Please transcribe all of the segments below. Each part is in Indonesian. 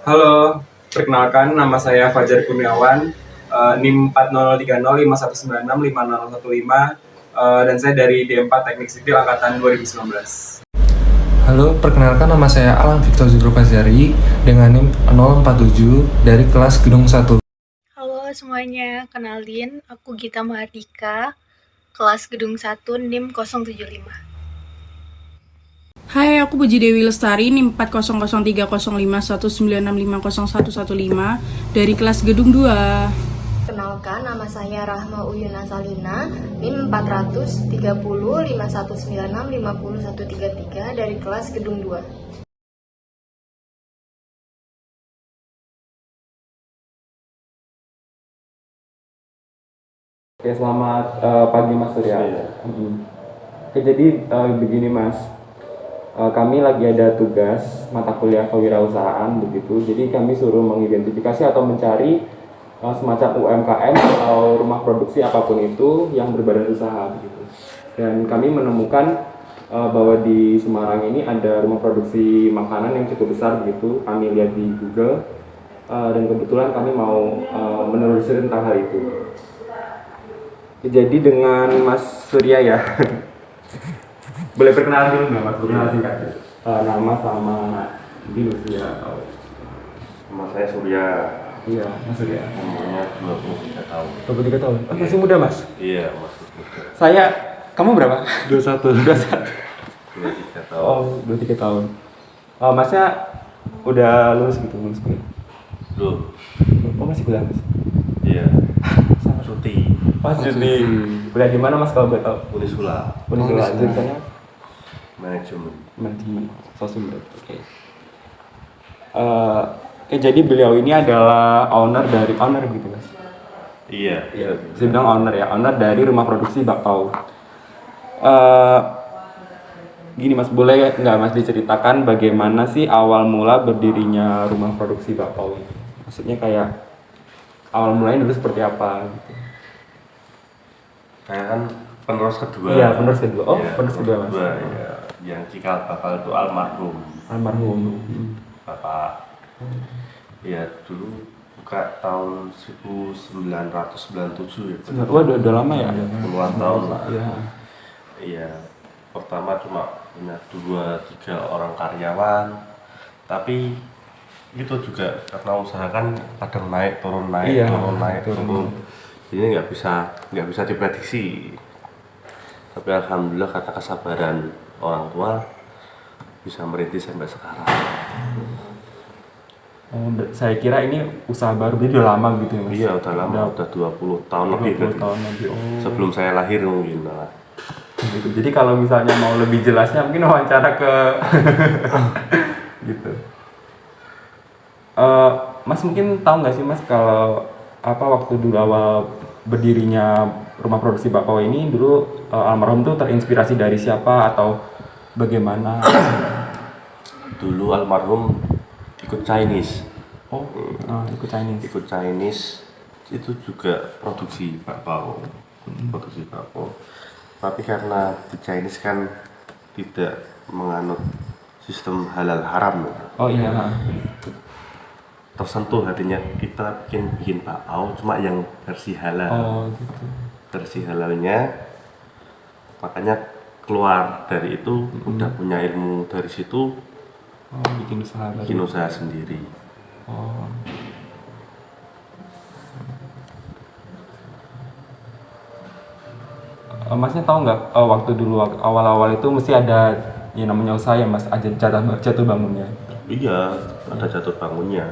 Halo, perkenalkan nama saya Fajar Kurniawan, NIM 403051965015, dan saya dari D4 Teknik Sipil Angkatan 2019. Halo, perkenalkan nama saya Alan Victor Zubro Fazari dengan NIM 047 dari kelas Gedung 1. Halo semuanya, kenalin aku Gita Mahardika, kelas Gedung 1 NIM 075. Hai, aku Puji Dewi Lestari, NIM 40030519650115 dari kelas Gedung 2. Kenalkan, nama saya Rahma Uyuna Salina, NIM 4305196501133 dari kelas Gedung 2. Oke, selamat pagi Mas Surya. Oke, jadi begini Mas, kami lagi ada tugas mata kuliah kewirausahaan begitu. Jadi kami suruh mengidentifikasi atau mencari semacam UMKM atau rumah produksi apapun itu yang berbadan usaha begitu. Dan kami menemukan bahwa di Semarang ini ada rumah produksi makanan yang cukup besar begitu. Kami lihat di Google dan kebetulan kami mau menelusuri tentang hal itu. Jadi dengan Mas Surya ya. Boleh perkenalan dulu nggak Mas? Perkenalan singkat. Nama sama di usia atau Nama saya Surya. iya Mas Surya. Umurnya 23 tahun. 23 tahun. Oh, masih muda Mas. Iya, masih muda. Saya kamu berapa? 21. 21. 23 tahun. Oh, 23 tahun. Oh, Masnya udah lulus gitu, lulus kuliah. Loh, Oh, masih kuliah Mas. iya. Sama Cuti. Pas cuti. Kuliah di mana Mas kalau boleh tahu? Unisula. Unisula. Jurusannya Manajemen. manajemen sosum. Oke. Jadi beliau ini adalah owner gitu Mas. Iya. Saya bilang owner ya, owner dari rumah produksi bakpao. Eh, Gini Mas, boleh nggak Mas diceritakan bagaimana sih awal mula berdirinya rumah produksi bakpao ini? Maksudnya kayak awal mulanya dulu seperti apa gitu. Saya kan penerus kedua. Iya, penerus kedua. Oh, Iya, penerus kedua Mas. Iya. Yang cikal bakal itu almarhum Almarhum. Bapak. Iya, dulu buka tahun 1997 ya. Wah, udah lama ya? Puluhan tahun lah. Iya. Iya, pertama cuma punya 2-3 orang karyawan, tapi itu juga karena usaha kan kadang naik turun naik Iya, turun naik turun. turun, ini nggak bisa diprediksi. Tapi alhamdulillah kata kesabaran orang tua bisa merintis sampai sekarang. Oh, saya kira ini usaha baru, jadi udah lama gitu ya Mas? Iya, udah lama, udah 20 tahun lebih 20 berarti. tahun lebih. Oh. Sebelum saya lahir mungkin malah. Gitu. Jadi kalau misalnya mau lebih jelasnya mungkin wawancara ke gitu. Mas mungkin tahu nggak sih Mas kalau apa waktu dulu awal berdirinya rumah produksi bakpao ini dulu almarhum tuh terinspirasi dari siapa atau bagaimana? Dulu almarhum ikut Chinese. Oh, ikut Chinese. Ikut Chinese itu juga produksi bakpao. Produksi bakpao. Tapi karena di Chinese kan tidak menganut sistem halal haram, Oh iya. tersentuh hatinya kita bikin bakpao cuma yang versi halal. Oh gitu. Versi halalnya, makanya keluar dari itu udah punya ilmu dari situ, Oh, bikin usaha baru. bikin usaha sendiri. Oh. Masnya tahu nggak waktu dulu awal-awal itu mesti ada yang namanya usaha ya Mas, aja jatuh bangunnya. Iya, ada jatuh bangunnya.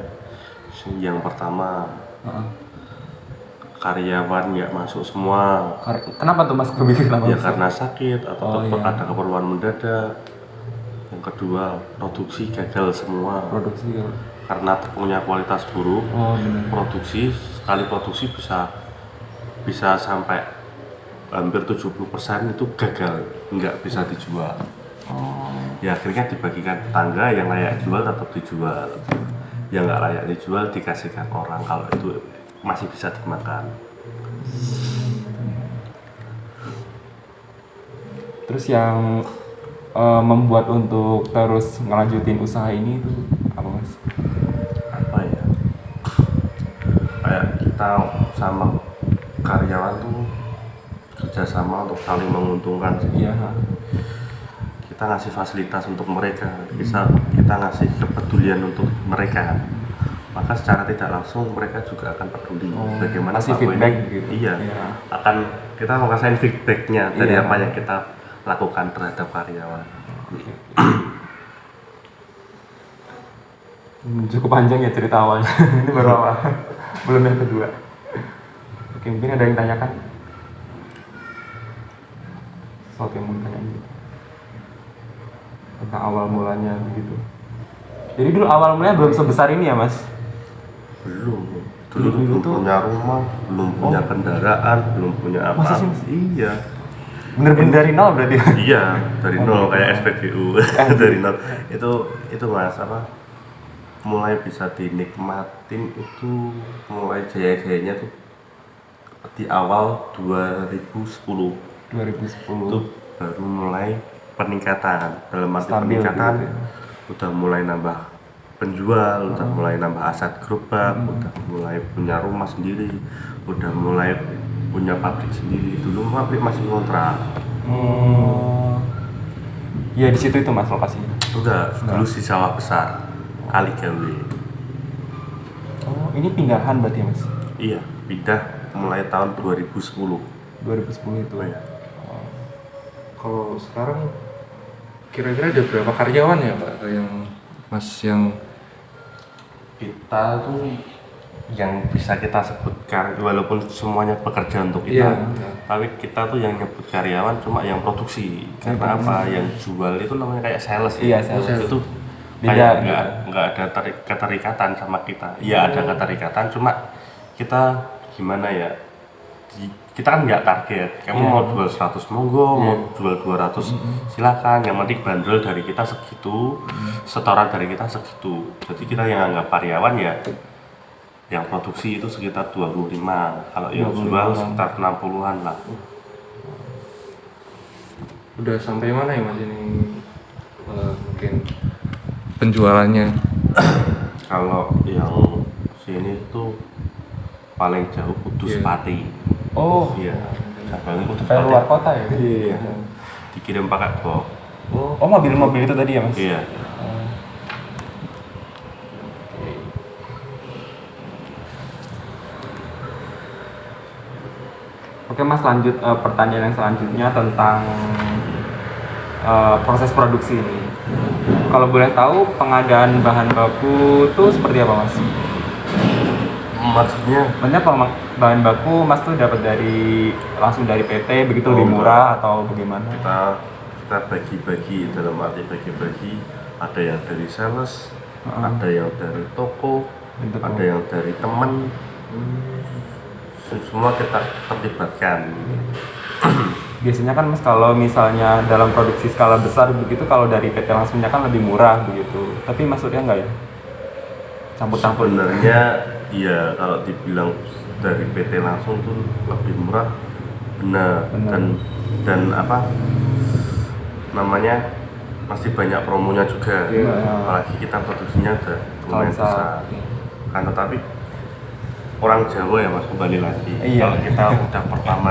Yang pertama Heeh. karyawan nggak masuk semua, Kenapa tuh Mas kepikiran ya usaha? karena sakit atau Oh, iya. ada keperluan mendadak. Yang kedua, produksi gagal semua Produksi ya. karena tepungnya kualitas buruk. Oh benar. Produksi sekali produksi bisa sampai hampir 70% itu gagal, nggak bisa dijual. Oh. Ya akhirnya dibagikan tetangga, yang layak jual tetap dijual, yang nggak layak dijual dikasihkan orang kalau itu masih bisa dimakan. Terus yang membuat untuk terus ngelanjutin usaha ini itu apa Mas? kita sama karyawan tuh kerjasama untuk saling menguntungkan sih. Iya. Kita ngasih fasilitas untuk mereka, kita ngasih kepedulian untuk mereka, maka secara tidak langsung mereka juga akan peduli bagaimana kasih Pak Boy feedback ini. gitu. Iya, Iya. akan kita ngerasain feedbacknya dari Iya. apa yang kita lakukan terhadap karyawan. Cukup panjang ya cerita awalnya. Ini baru awal, belum yang kedua. Oke, mungkin ada yang tanyakan? Sesuatu yang mau ditanyain gitu tentang awal mulanya begitu. Jadi dulu awal mulanya belum sebesar ini ya, Mas? Dulu Dulu belum tuh- punya rumah, belum punya kendaraan, belum punya apa. Masa sih, Mas? Iya. Bener-bener dari nol berarti? Iya, dari nol kayak SPBU. Dari nol. Itu Mas apa? Mulai bisa dinikmatin itu mulai jaya-jayanya tuh di awal 2010. 2010. Itu baru mulai peningkatan. Dalam arti Stabil peningkatan gitu ya. udah mulai nambah penjual, udah mulai nambah aset gerobak, udah mulai punya rumah sendiri, udah mulai punya pabrik sendiri. Dulu pabrik masih ngontrak. Iya, di situ itu Mas lokasinya. Udah dulu di sawah besar kali gawe. Oh, ini pindahan berarti ya, Mas? Iya, pindah mulai tahun 2010. 2010 itu. Oh, iya. Kalau sekarang kira-kira ada berapa karyawan ya Pak yang Mas yang Kita tuh yang bisa kita sebut walaupun semuanya bekerja untuk kita, Iya. tapi kita tuh yang nyebut karyawan cuma yang produksi. Karena apa? Yang jual itu namanya kayak sales. Iya, sales. Itu Beda, kayak gitu. nggak ada keterikatan sama kita. Iya ada keterikatan, cuma kita gimana ya? Kita kan nggak target. Kamu Iya. mau jual 100 monggo, mau jual 200 silakan. Yang penting bandrol dari kita segitu, setoran dari kita segitu. Jadi kita yang anggap karyawan ya, yang produksi itu sekitar 25. Kalau yang 25 jual orang. sekitar 60-an lah. udah sampai mana ya Mas ini mungkin penjualannya? Kalau yang sini tuh paling jauh Kudus Iya. Pati. Oh, Iya. Cabangnya Kudus kayak Pati. luar kota ya? Iya. Dikirim pakai box. Oh, mobil-mobil itu tadi ya, Mas? Iya. Oke Mas, lanjut pertanyaan yang selanjutnya tentang proses produksi ini. Kalau boleh tahu pengadaan bahan baku itu seperti apa Mas? Maksudnya Maksudnya bahan baku Mas tuh dapat langsung dari PT begitu Oh, lebih enggak. murah atau bagaimana? kita bagi-bagi, dalam arti bagi-bagi, ada yang dari sales, ada yang dari toko, Dari toko. ada yang dari teman. Semua kita terlibatkan. Biasanya kan Mas kalau misalnya dalam produksi skala besar begitu kalau dari PT langsungnya kan lebih murah begitu. Tapi maksudnya enggak ya? Campur-campur. Sebenarnya iya, kalau dibilang dari PT langsung tuh lebih murah, benar. Benar. Dan apa namanya, masih banyak promonya juga. Iya. Apalagi kita produksinya udah lumayan besar. besar. Kan tetapi orang Jawa ya Mas, kembali lagi. Iya. Kalau kita udah pertama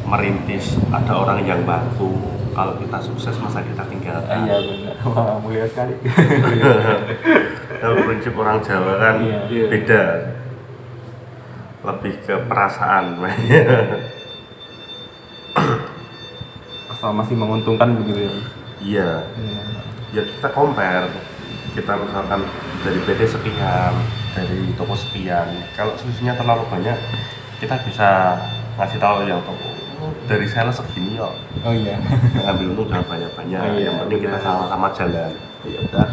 merintis, ada orang yang bantu. Kalau kita sukses masa kita tinggalkan. Iya benar. Wah, mulia sekali. Kalau prinsip orang Jawa kan Iya. beda, lebih ke perasaan. Asal masih menguntungkan begitu ya. Iya, Iya. ya kita compare. Kita misalkan dari PT sekian, dari toko sekian. Kalau selisihnya terlalu banyak, kita bisa ngasih tahu yang toko, "Oh, dari sales segini kok." Oh iya. Ngambil untung jangan banyak-banyak. Oh, iya, Yang penting kita benar. sama-sama jalan. Ya udah,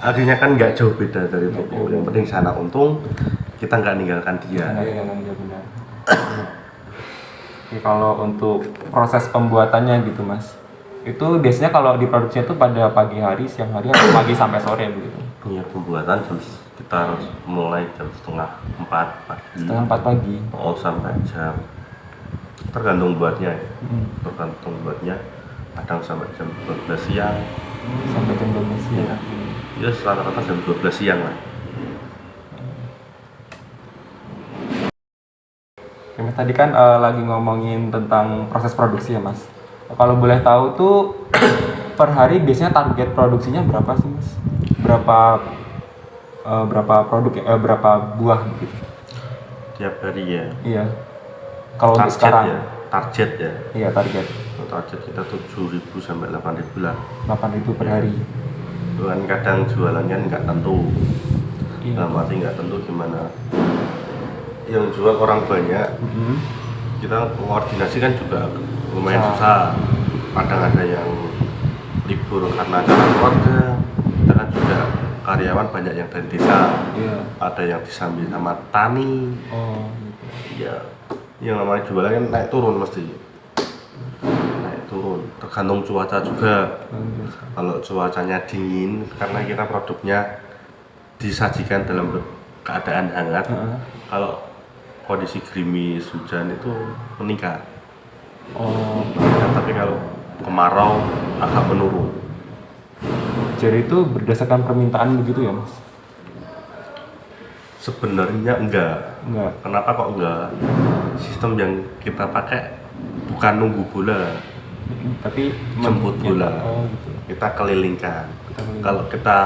akhirnya kan nggak jauh beda dari toko. Yang penting sana untung, kita nggak ninggalkan dia. Iya, benar. Oke, kalau untuk proses pembuatannya gitu Mas, itu biasanya kalau diproduksinya itu pada pagi hari, siang hari, atau pagi sampai sore begitu? Punya pembuatan kita harus mulai jam 3:30 pagi. Setengah 4 pagi. Oh, sampai jam, tergantung buatnya ya. Tergantung buatnya, kadang sampai jam 12 siang. Sampai jam 12 siang. Ya rata-rata jam 12 siang lah. Oke, Mas, tadi kan lagi ngomongin tentang proses produksi ya Mas. Kalau boleh tahu tuh per hari biasanya target produksinya berapa sih Mas? Berapa produk ya, berapa buah gitu? Tiap hari ya. Iya. Kalau untuk sekarang ya, target ya. iya target Target kita 7.000 sampai 8.000 lah. 8.000 per hari. Kan kadang jualannya nggak tentu. Iya. Dalam arti nggak tentu gimana. Yang jual orang banyak, kita koordinasi kan juga lumayan susah. Kadang ada yang libur karena acara keluarga. Kita kan juga karyawan banyak yang dari desa. Iya. Ada yang disambil sama tani. Oh, gitu. Ya, yang namanya jualan kan naik turun mesti. Naik turun. Tergantung cuaca juga. Kalau cuacanya dingin, karena kita produknya disajikan dalam keadaan hangat. Kalau kondisi gerimis, hujan itu meningkat. Oh, Tapi kalau kemarau agak menurun. jadi itu berdasarkan permintaan begitu ya Mas? Sebenarnya enggak. Enggak. Kenapa kok enggak? Sistem yang kita pakai bukan nunggu bola, Tapi jemput bola. Oh, gitu. Kita kelilingkan. kelilingkan. Kalau kita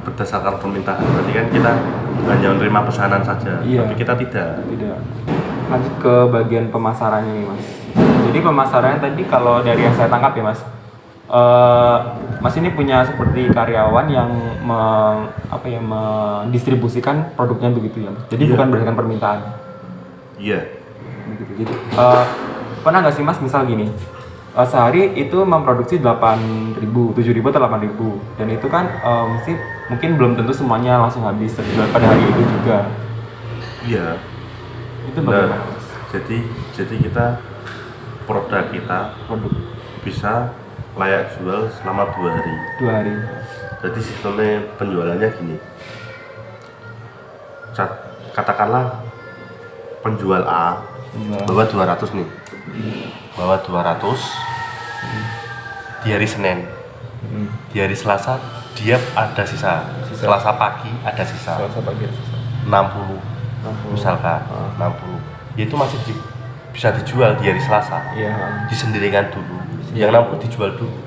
berdasarkan permintaan, berarti kan kita hanya menerima pesanan saja. Iya. Tapi kita tidak. Tidak. Lanjut ke bagian pemasarannya nih Mas. Jadi pemasarannya tadi kalau dari yang saya tangkap ya Mas, Mas ini punya seperti karyawan yang mendistribusikan produknya begitu ya Mas. Jadi Iya. bukan berdasarkan permintaan. Iya. Begitu. Jadi pernah nggak sih Mas misal gini, sehari itu memproduksi 8.000, 7.000 atau 8.000, dan itu kan mungkin belum tentu semuanya langsung habis pada hari itu juga. Iya. Itu bagaimana Nah, Mas? jadi kita produk kita Produk bisa layak jual selama 2 hari. 2 hari. Jadi sistemnya penjualannya gini. Katakanlah penjual A bawa 200 nih. Bawa 200 di hari Senin. Di hari Selasa dia ada sisa. Selasa pagi ada sisa. Selasa pagi sisa. 60 misalkan 60. Itu masih bisa dijual di hari Selasa. Iya. Disendirikan dulu. Yang 60 dijual dulu.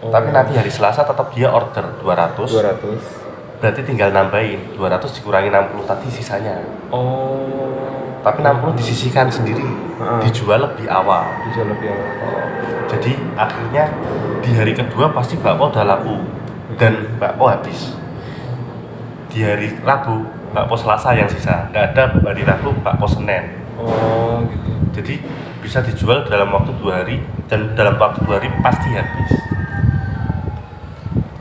Tapi nanti hari Selasa tetap dia order 200. 200. Berarti tinggal nambahin 200 dikurangi 60 tadi sisanya. Oh. Tapi 60 disisihkan sendiri, dijual lebih awal. Dijual lebih awal. Jadi akhirnya di hari kedua pasti bakpo udah laku dan bakpo habis. Di hari Rabu bakpo Selasa yang sisa, nggak ada hari Rabu bakpo Senin. Oh, gitu. Jadi bisa dijual dalam waktu 2 hari dan dalam waktu 2 hari pasti habis.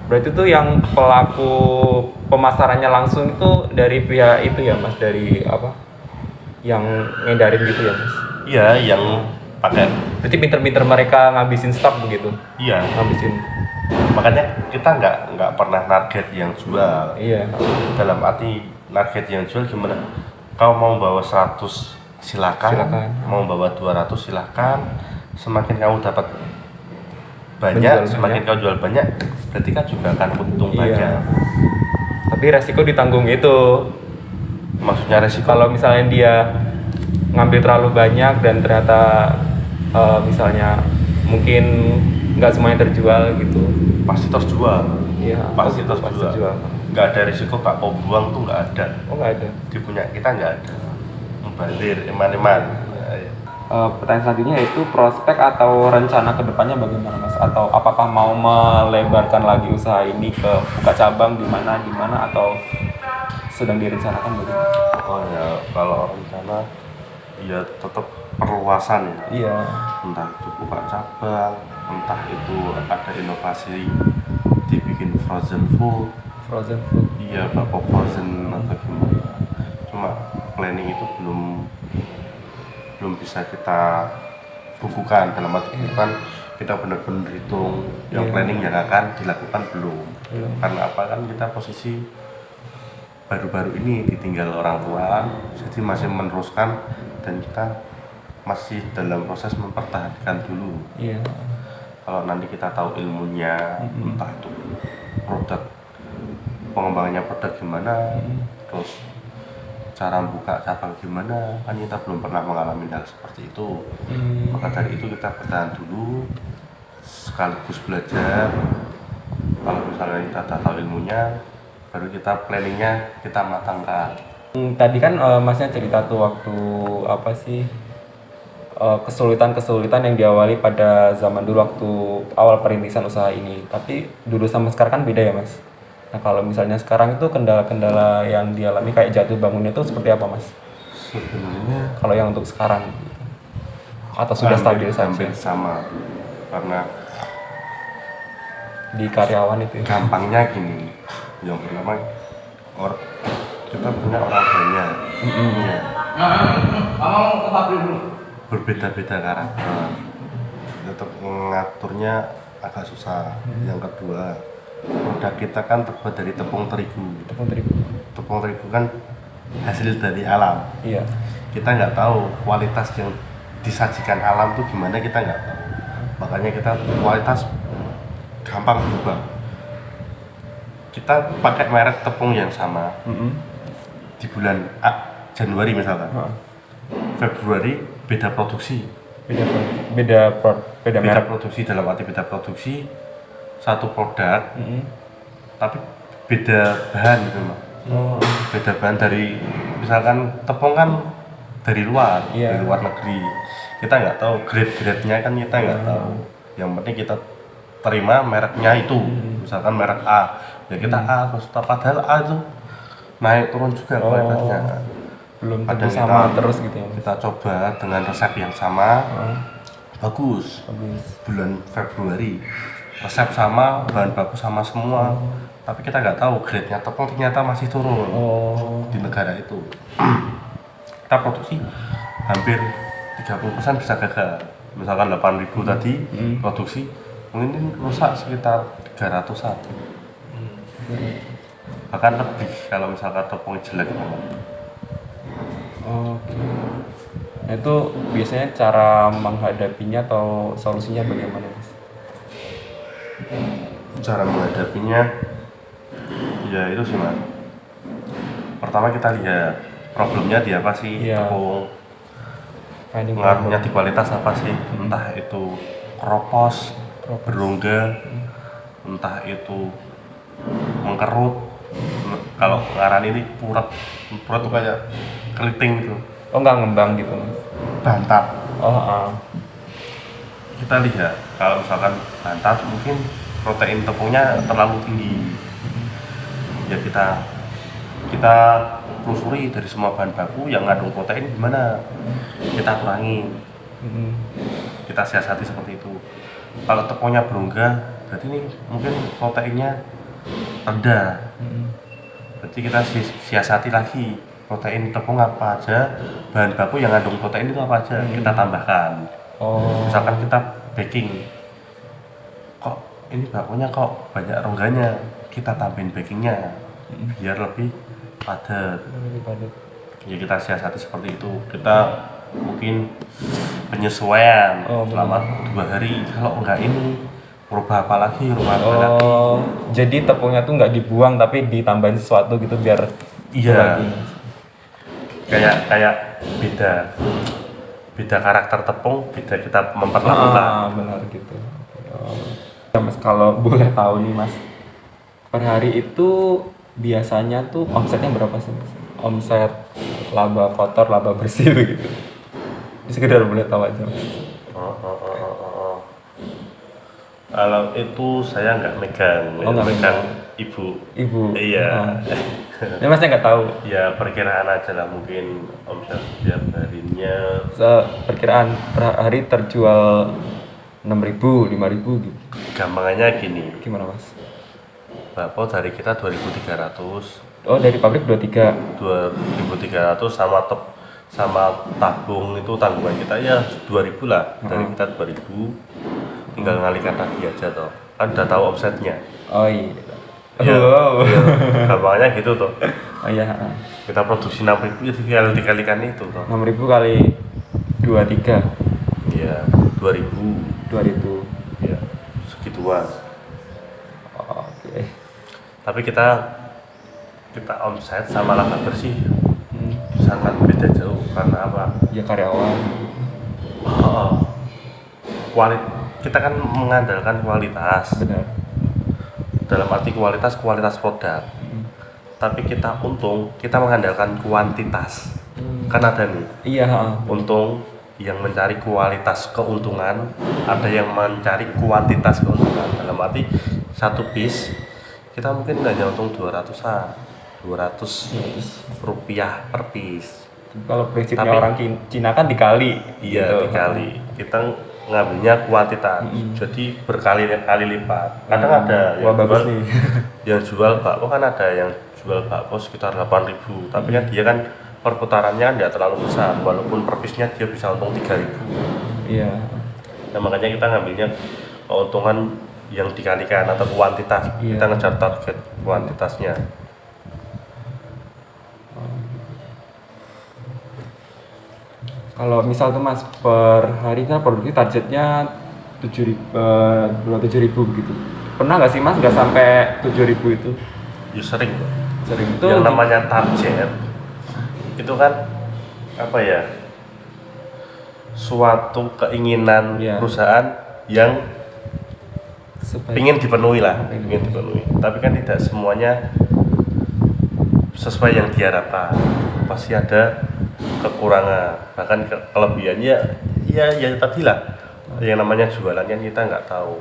Berarti tuh yang pelaku pemasarannya langsung itu dari pihak itu ya Mas, dari apa? Yang ngedarin gitu ya Mas? Iya, yang pakai. Berarti pinter-pinter mereka ngabisin stok begitu? Iya. Ngabisin. Makanya kita nggak pernah target yang jual. Iya. Dalam arti target yang jual gimana? Kau mau bawa 100 silakan. Mau bawa 200 silakan. Semakin kamu dapat banyak, Menjual semakin banyak. kau jual banyak, berarti kan juga akan untung Iya. banyak. Tapi resiko ditanggung itu. Maksudnya resiko Kalau misalnya dia ngambil terlalu banyak dan ternyata misalnya mungkin nggak semuanya terjual gitu. pasti terjual. Iya. Pasti pasti terjual. terjual. Nggak ada risiko bakpo buang tuh nggak ada. Oh, nggak ada. Di punya kita nggak ada. Membalir, eman-eman. Pertanyaan selanjutnya yaitu prospek atau rencana kedepannya bagaimana Mas? Atau apakah mau melebarkan lagi usaha ini ke buka cabang di mana atau sedang direncanakan bagaimana? Oh ya, kalau rencana ya tetap perluasan ya. Iya. Entah itu buka cabang, entah itu ada inovasi dibikin frozen food. Frozen food. Iya, bakpo frozen atau gimana. Cuma planning itu belum bisa kita bukukan dalam arti kan kita benar-benar hitung yang Iya. planning yang akan dilakukan belum. Belum. Karena apa kan kita posisi baru-baru ini ditinggal orang tua, jadi masih meneruskan dan kita masih dalam proses mempertahankan dulu. Iya. Kalau nanti kita tahu ilmunya, entah itu produk pengembangannya produk gimana, terus cara buka cabang gimana, kan kita belum pernah mengalami hal seperti itu. Maka dari itu kita bertahan dulu, sekaligus belajar. Kalau misalnya kita udah tahu ilmunya, baru kita planningnya kita matangkan. Tadi kan masnya cerita tuh waktu apa sih kesulitan-kesulitan yang diawali pada zaman dulu waktu awal perintisan usaha ini. Tapi dulu sama sekarang kan beda ya mas. Nah kalau misalnya sekarang itu kendala-kendala yang dialami kayak jatuh bangunnya itu seperti apa mas? Sebenarnya Kalau yang untuk sekarang atau sudah stabil hampir saja sama, karena di karyawan itu? gampangnya gini, yang pertama kita punya orang banyak, ya, berbeda-beda karakter, tetap mengaturnya agak susah. Yang kedua, produk kita kan terbuat dari tepung terigu. Tepung terigu kan hasil dari alam. Iya. Kita nggak tahu kualitas yang disajikan alam tuh gimana, kita nggak tahu. Makanya kita kualitas gampang berubah. Kita pakai merek tepung yang sama di bulan Januari misalkan, Februari beda produksi, beda beda merek. produksi, dalam arti beda produksi satu produk, tapi beda bahan gitu Mas. Beda bahan dari misalkan tepung kan dari luar, dari luar negeri. Kita nggak tahu grade-grade-nya, kan kita nggak tahu. Yang penting kita terima mereknya itu, misalkan merek A, ya kita A terus. Padahal A itu naik turun juga kualitasnya. Belum tentu Kadang sama terus gitu ya. kita coba dengan resep yang sama, bagus. Bulan Februari resep sama, bahan baku sama semua, tapi kita nggak tahu grade-nya tepung ternyata masih turun di negara itu. Kita produksi hampir 30% bisa gagal. Misalkan 8.000 tadi produksi, mungkin rusak sekitar 300-an, bahkan lebih kalau misalkan tepungnya jelek banget. Oke. Nah itu biasanya cara menghadapinya atau solusinya bagaimana mas? Cara menghadapinya ya itu sih mas, pertama kita lihat problemnya di apa sih, tepung pengaruhnya di kualitas apa sih, entah itu keropos, berongga, entah itu mengkerut. Kalau ngaran ini purat tuh kayak keriting gitu. Oh nggak ngembang gitu mas? Bantat. Oh. Kita lihat kalau misalkan bantat mungkin protein tepungnya terlalu tinggi. Ya kita telusuri dari semua bahan baku yang mengandung protein gimana, kita kurangi, kita siasati seperti itu. Kalau tepungnya berongga, berarti ini mungkin proteinnya rendah, berarti kita siasati lagi protein tepung apa aja, bahan baku yang mengandung protein itu apa aja, kita tambahkan. Misalkan kita baking, kok ini bakunya kok banyak rongganya, kita tambahin bakingnya biar lebih padat. Ya kita siasati seperti itu. Kita mungkin penyesuaian selama 2 hari. Kalau enggak ini rubah apa lagi, lagi. Jadi tepungnya tuh nggak dibuang tapi ditambahin sesuatu gitu biar iya. Kayak beda karakter tepung, beda kita memperlakukan. Benar gitu. Ya, mas kalau boleh tahu nih mas, per hari itu biasanya tuh omsetnya berapa sih mas? Omset laba kotor, laba bersih begitu. Sekedar boleh tahu aja mas. Kalau itu saya nggak megang, megang ibu. Iya. Ini masnya nggak tahu? Ya perkiraan aja lah, mungkin omset tiap harinya. Perkiraan per hari terjual 6.000, 5.000 gitu. Gampangannya gini. Gimana mas? Bakpo dari kita 2.300. Oh dari pabrik 23. 2.300 sama tabung itu tanggungan kita ya 2.000 lah. Dari kita 2.000, tinggal ngalikan lagi aja toh. Kan udah tahu omsetnya. Oh iya. Ya, gampangnya gitu toh. Oh iya. Kita produksi 6.000 itu tinggal dikalikan itu toh. 6.000 kali 23. Iya, 2.000. 2.000. Ya, segituan. Oke. Tapi kita omset sama laba bersih sangat beda jauh. Karena apa? Ya karyawan. Oh, kita kan mengandalkan kualitas. Benar. Dalam arti kualitas produk. Tapi kita mengandalkan kuantitas. Kan ada nih. Iya. Untung yang mencari kualitas keuntungan, ada yang mencari kuantitas keuntungan. Dalam arti satu piece kita mungkin hanya untung 200 rupiah per piece. Kalau prinsipnya Tapi- orang Cina kan dikali. Iya, gitu. dikali. Kita ngambilnya kuantitas, jadi berkali-kali lipat. Kadang ada Wah, bagus nih. yang jual bakso kan ada yang jual bakso sekitar 8.000, tapi kan dia kan perputarannya kan tidak terlalu besar, walaupun per piece-nya dia bisa untung 3.000. Iya. Nah, makanya kita ngambilnya keuntungan yang dikalikan atau kuantitas. Iya. Kita ngejar target kuantitasnya. Kalau misal tuh Mas per hari kan produksi targetnya 7.000 begitu. Pernah nggak sih Mas nggak sampai 7.000 itu? Ya sering. Sering itu. Yang namanya target itu kan apa ya, suatu keinginan Iya. perusahaan yang ingin dipenuhi lah, Ingin ingin dipenuhi. Tapi kan tidak semuanya sesuai yang diharapkan. Pasti ada kekurangan, bahkan kelebihannya ya tadi lah. Yang namanya jualan kan kita nggak tahu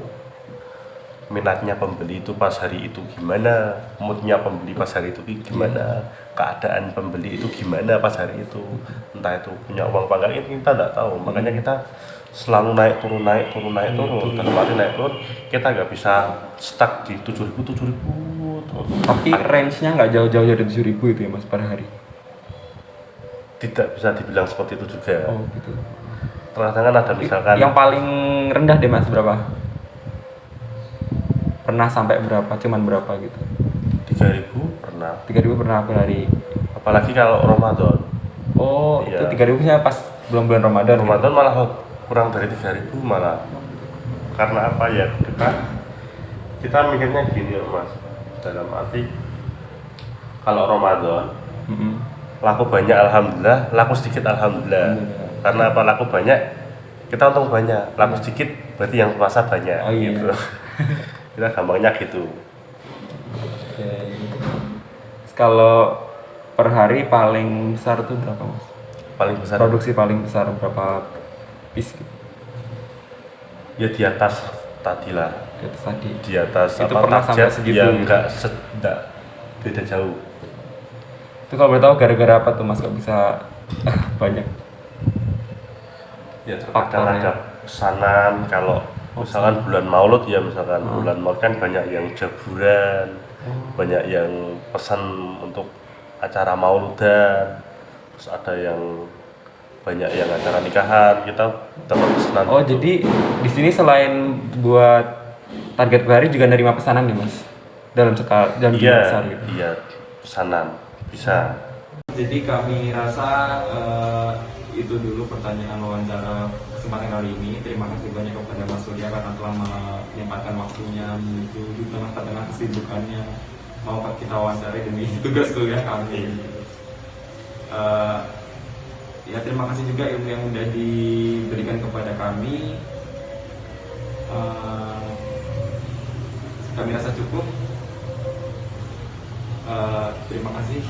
minatnya pembeli itu pas hari itu gimana, moodnya pembeli pas hari itu gimana, keadaan pembeli itu gimana pas hari itu, entah itu punya uang apa enggak, kita nggak tahu. Makanya kita selalu naik turun. Dalam arti naik turun, kita nggak bisa stuck di 7.000 terus. Tapi range-nya nggak jauh-jauh dari 7.000 itu ya Mas per hari. Tidak bisa dibilang seperti itu juga. Oh gitu. Terkadang kan ada misalkan Yang paling rendah deh Mas berapa? Pernah sampai berapa? Cuman berapa gitu? 3.000 pernah. 3.000 pernah per hari. Apalagi kalau Ramadan. Oh, Iya. itu 3.000-nya pas bulan-bulan Ramadan. Ramadan malah kurang dari 3.000 malah. Karena apa ya? Kita mikirnya gini loh Mas. Dalam arti kalau Ramadan Mm-mm. laku banyak alhamdulillah, laku sedikit alhamdulillah. Karena apa, laku banyak kita untung banyak, laku sedikit berarti yang puasa banyak. Oh, iya. Gitu. Kita gampangnya gitu. Oke. Kalau per hari paling besar tuh berapa Mas? Paling besar Produksi paling besar berapa piece gitu? ya di atas tadi lah, Di atas tadi. di atas Itu apa pernah sampai target segitu yang gitu? enggak beda jauh. Itu kalau boleh tahu gara-gara apa tuh Mas kok bisa banyak? Ya terkadang Faktornya. ada pesanan, kalau misalkan bulan Maulud ya, misalkan bulan Maulud kan banyak yang jaburan, banyak yang pesan untuk acara Mauludan, terus ada yang banyak yang acara nikahan, kita dapat pesanan. Oh, gitu. jadi di sini selain buat target per hari juga nerima pesanan nih Mas? Dalam jumlah Iya, besar gitu. iya, pesanan bisa. Jadi kami rasa itu dulu pertanyaan wawancara kesempatan kali ini. Terima kasih banyak kepada Mas Surya karena telah menyempatkan waktunya menuju di tengah-tengah kesibukannya mau kita wawancara demi tugas kuliah kami. Ya terima kasih juga ilmu yang sudah diberikan kepada kami. Kami rasa cukup. Terima kasih.